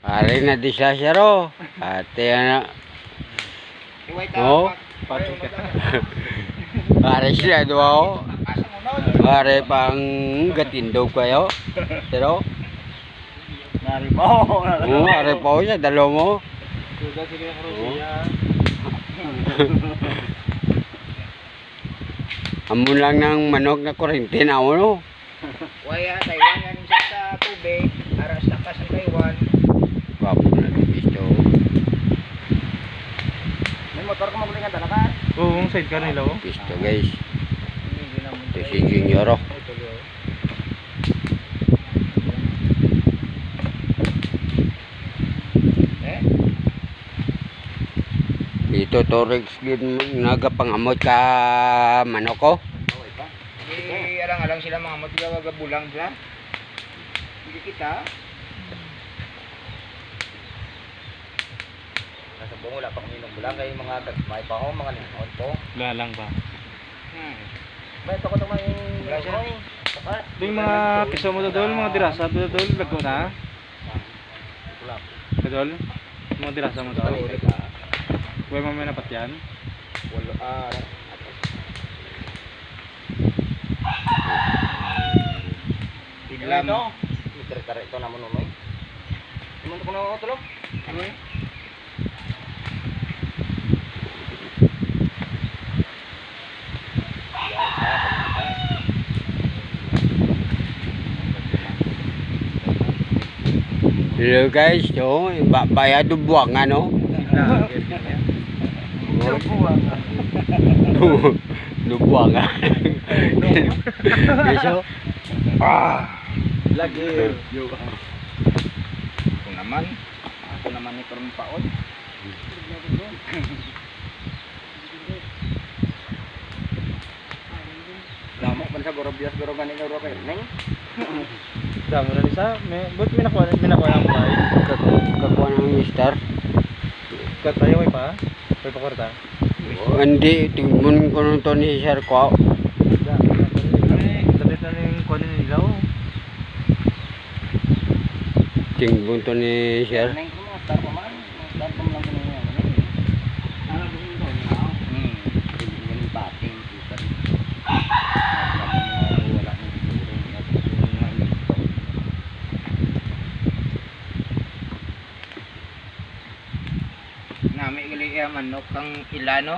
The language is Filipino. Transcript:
Ari na di siya ro. Ate na. Oh. Ari sila doa. Ari pang gatindog kayo. Pero Nari mo. ari po siya dalo mo. Sudah sige ang Rusia. Amon lang ng manok na kurente na uno. Waya Taiwan yan siya sa tubig. Aras na ka sa Taiwan. Wapo na dito. May motor ko mabulingan talaga. Oo, ang side car nila oh. Pisto guys. Hindi naman. Ito si Junior. Oh. Dito Torex din nagapangamot ka manok ko. Okay pa. Hindi alang-alang sila mga motiga bulang dyan. Hindi kita. Nasa buong wala pa kami ng bulang kayo mga may pa ako mga lingkod po. Wala lang ba? May ito ko naman yung Ito yung mga piso mo dodol, mga dirasa dodol, lago na. Dodol, mga dirasa mo dodol. Huwag mo may napat yan. Biglam. Mitre-kare ito naman unoy. Iman ko na ako tulog. Hello guys, so bayad buwang ano. Lubuang ah. Beso. Lagi. Ako naman ni Karon paon. Lamo pa sa gorobias goro ganing goro kay neng. Damo na isa, but minakuha ng buhay. Kakuha ng star. Kat tayo may pa, may pakorta. Hindi, tingnan ko nung to ni Sir ko. Dalit na yung kuha nila oh. Tingnan to ni Sir. Neng ko mga star pa man. Star pa man lang kuno yan. Ano ba yung doon na? Yung bating kita. Wala nang siguro. Nami gali manok kang ilano.